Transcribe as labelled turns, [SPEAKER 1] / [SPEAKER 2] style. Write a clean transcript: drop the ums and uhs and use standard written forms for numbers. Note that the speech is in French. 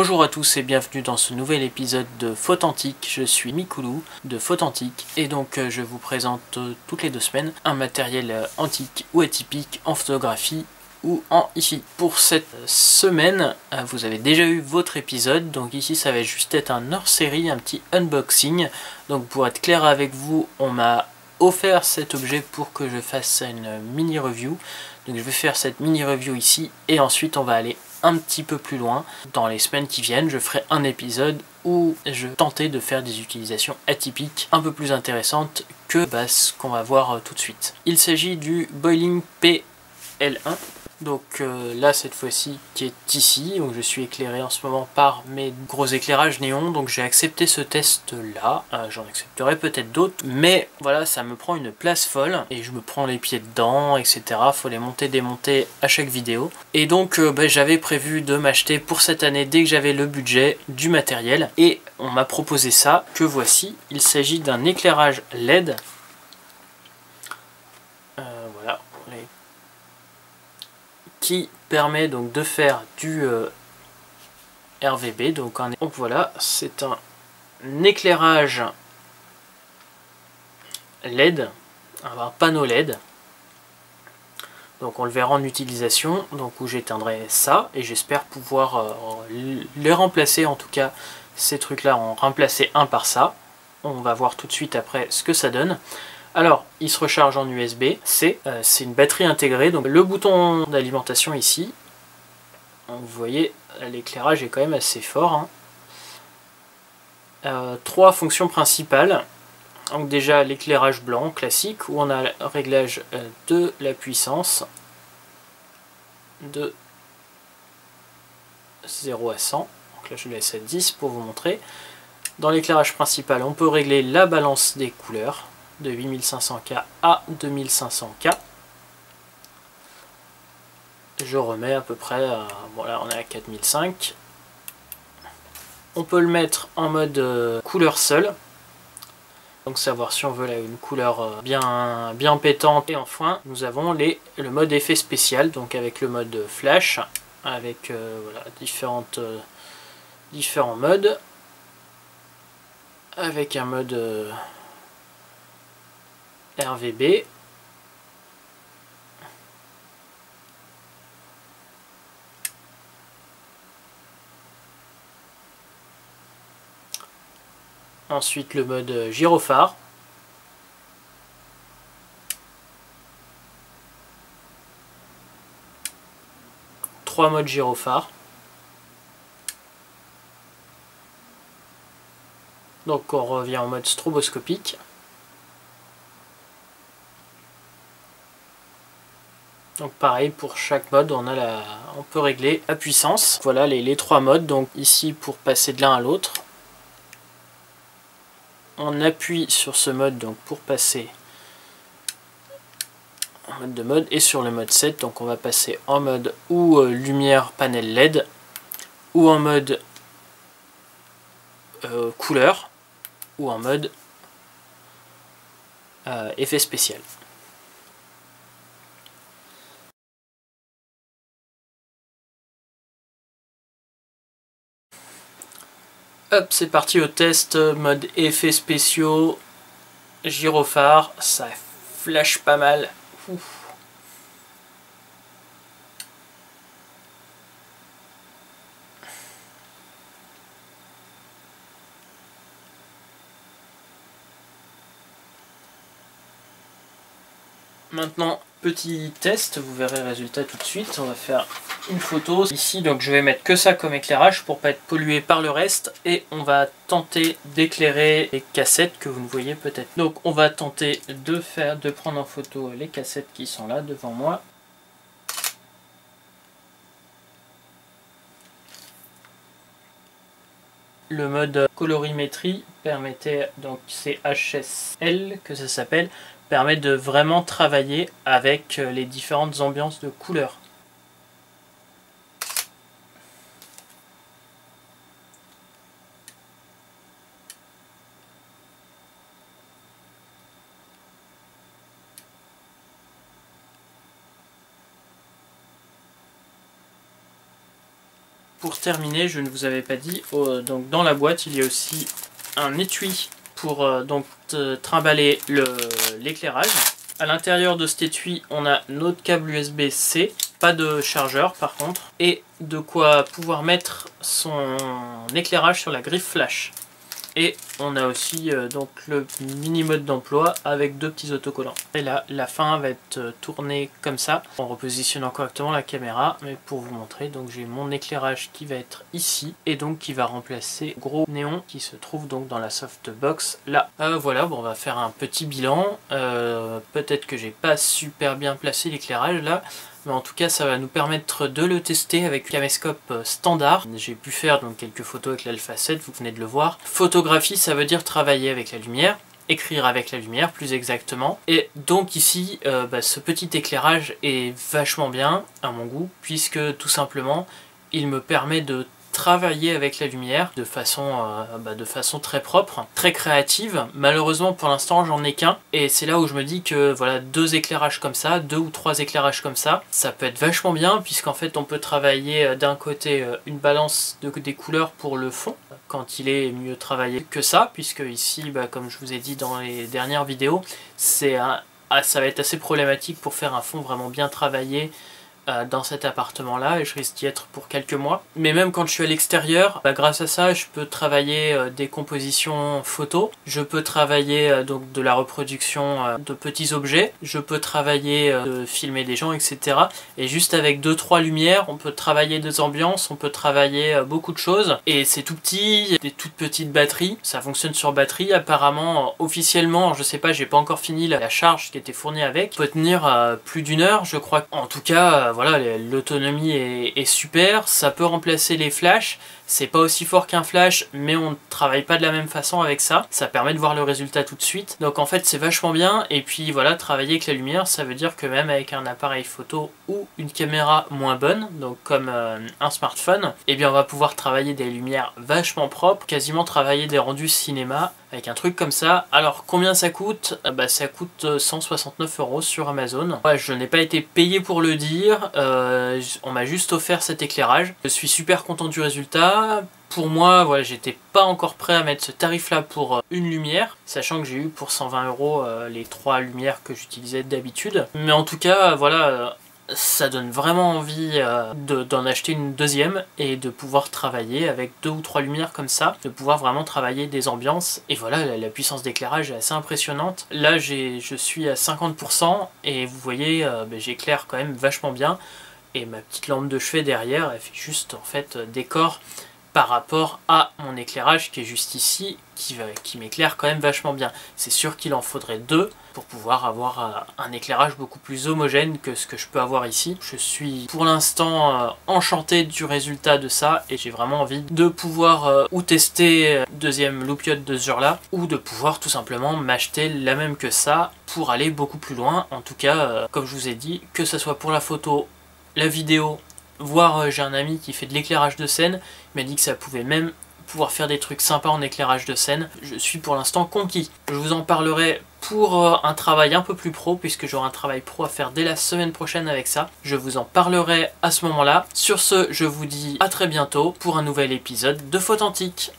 [SPEAKER 1] Bonjour à tous et bienvenue dans ce nouvel épisode de Photantique. Je suis Mikoulou de Photantique et donc je vous présente toutes les 2 semaines un matériel antique ou atypique en photographie ou en hi-fi. Pour cette semaine, vous avez déjà eu votre épisode, donc ici ça va juste être un hors-série, un petit unboxing. Donc pour être clair avec vous, on m'a offert cet objet pour que je fasse une mini review. Donc je vais faire cette mini review ici et ensuite on va aller un petit peu plus loin. Dans les semaines qui viennent, je ferai un épisode où je tentais de faire des utilisations atypiques un peu plus intéressantes que ce qu'on va voir tout de suite. Il s'agit du Boiling PL1. Donc là cette fois-ci qui est ici, donc je suis éclairé en ce moment par mes gros éclairages néons, donc j'ai accepté ce test là, j'en accepterai peut-être d'autres, mais voilà, ça me prend une place folle et je me prends les pieds dedans, etc. Faut les monter, démonter à chaque vidéo, et donc j'avais prévu de m'acheter pour cette année, dès que j'avais le budget, du matériel, et on m'a proposé ça, que voici. Il s'agit d'un éclairage LED, voilà, qui permet donc de faire du RVB. Donc voilà, c'est un éclairage LED, un panneau LED. Donc on le verra en utilisation, donc où j'éteindrai ça et j'espère pouvoir les remplacer, en tout cas ces trucs là, en remplacer un par ça. On va voir tout de suite après ce que ça donne. Alors, il se recharge en USB-C, c'est une batterie intégrée, donc le bouton d'alimentation ici, vous voyez, l'éclairage est quand même assez fort. 3 fonctions principales. Donc déjà l'éclairage blanc classique, où on a le réglage de la puissance de 0 à 100. Donc là je le laisse à 10 pour vous montrer. Dans l'éclairage principal, on peut régler la balance des couleurs de 8500K à 2500K. Je remets à peu près, voilà, on est à 4005. On peut le mettre en mode couleur seule, donc savoir si on veut là une couleur bien pétante. Et enfin nous avons le mode effet spécial, donc avec le mode flash, avec voilà, différents modes, avec un mode RVB. Ensuite le mode gyrophare. Trois modes gyrophare. Donc on revient en mode stroboscopique. Donc pareil, pour chaque mode on peut régler la puissance. Voilà les 3 modes. Donc ici pour passer de l'un à l'autre, on appuie sur ce mode donc pour passer en mode de mode, et sur le mode 7 donc on va passer en mode ou lumière panel LED, ou en mode couleur, ou en mode effet spécial. Hop, c'est parti au test, mode effets spéciaux, gyrophare, ça flash pas mal. Ouf. Maintenant, petit test, vous verrez le résultat tout de suite. On va faire une photo ici, donc je vais mettre que ça comme éclairage pour pas être pollué par le reste, et on va tenter d'éclairer les cassettes que vous ne voyez peut-être. Donc on va tenter de prendre en photo les cassettes qui sont là devant moi. Le mode colorimétrie permettait, donc c'est HSL que ça s'appelle, permet de vraiment travailler avec les différentes ambiances de couleurs. pour terminer, je ne vous avais pas dit, donc dans la boîte il y a aussi un étui pour donc trimballer l'éclairage. À l'intérieur de cet étui, on a notre câble USB-C, pas de chargeur par contre, et de quoi pouvoir mettre son éclairage sur la griffe flash. Et on a aussi donc le mini mode d'emploi avec 2 petits autocollants. Et là, la fin va être tournée comme ça, en repositionnant correctement la caméra. Mais pour vous montrer, donc j'ai mon éclairage qui va être ici, et donc qui va remplacer le gros néon qui se trouve donc dans la softbox là. Voilà, bon, on va faire un petit bilan. Peut-être que j'ai pas super bien placé l'éclairage là. Mais en tout cas ça va nous permettre de le tester avec le caméscope standard. J'ai pu faire donc quelques photos avec l'Alpha 7, vous venez de le voir. Photographie, ça veut dire travailler avec la lumière, écrire avec la lumière plus exactement. Et donc ici ce petit éclairage est vachement bien à mon goût, puisque tout simplement il me permet de travailler avec la lumière de façon très propre, très créative. Malheureusement pour l'instant j'en ai qu'un, et c'est là où je me dis que voilà, 2 éclairages comme ça, 2 ou 3 éclairages comme ça peut être vachement bien, puisqu'en fait on peut travailler d'un côté une balance des couleurs pour le fond, quand il est mieux travaillé que ça, puisque ici comme je vous ai dit dans les dernières vidéos, ça va être assez problématique pour faire un fond vraiment bien travaillé dans cet appartement là, et je risque d'y être pour quelques mois. Mais même quand je suis à l'extérieur, grâce à ça je peux travailler des compositions photos, je peux travailler donc de la reproduction de petits objets, je peux travailler de filmer des gens, etc. Et juste avec 2-3 lumières on peut travailler des ambiances, on peut travailler beaucoup de choses, et c'est tout petit, des toutes petites batteries, ça fonctionne sur batterie apparemment. Officiellement je sais pas, j'ai pas encore fini la charge qui était fournie avec, peut tenir plus d'1 heure je crois. En tout cas voilà, l'autonomie est super, ça peut remplacer les flashs, c'est pas aussi fort qu'un flash, mais on ne travaille pas de la même façon avec ça, ça permet de voir le résultat tout de suite, donc en fait c'est vachement bien. Et puis voilà, travailler avec la lumière, ça veut dire que même avec un appareil photo ou une caméra moins bonne, donc comme un smartphone, et bien on va pouvoir travailler des lumières vachement propres, quasiment travailler des rendus cinéma avec un truc comme ça. Alors combien ça coûte? Ça coûte 169 € sur Amazon. Ouais, je n'ai pas été payé pour le dire, on m'a juste offert cet éclairage. Je suis super content du résultat. Pour moi, voilà, j'étais pas encore prêt à mettre ce tarif là pour une lumière, sachant que j'ai eu pour 120 € les 3 lumières que j'utilisais d'habitude. Mais en tout cas, voilà, ça donne vraiment envie d'en acheter une deuxième et de pouvoir travailler avec 2 ou 3 lumières comme ça, de pouvoir vraiment travailler des ambiances. Et voilà, la puissance d'éclairage est assez impressionnante. Là je suis à 50% et vous voyez, j'éclaire quand même vachement bien, et ma petite lampe de chevet derrière, elle fait juste en fait décor par rapport à mon éclairage qui est juste ici, qui m'éclaire quand même vachement bien. C'est sûr qu'il en faudrait 2 pour pouvoir avoir un éclairage beaucoup plus homogène que ce que je peux avoir ici. Je suis pour l'instant enchanté du résultat de ça, et j'ai vraiment envie de pouvoir ou tester deuxième loupiote de ce genre là, ou de pouvoir tout simplement m'acheter la même que ça pour aller beaucoup plus loin. En tout cas, comme je vous ai dit, que ce soit pour la photo, la vidéo, voire j'ai un ami qui fait de l'éclairage de scène, il m'a dit que ça pouvait même pouvoir faire des trucs sympas en éclairage de scène. Je suis pour l'instant conquis. Je vous en parlerai pour un travail un peu plus pro, puisque j'aurai un travail pro à faire dès la semaine prochaine avec ça. Je vous en parlerai à ce moment-là. Sur ce, je vous dis à très bientôt pour un nouvel épisode de Photantique.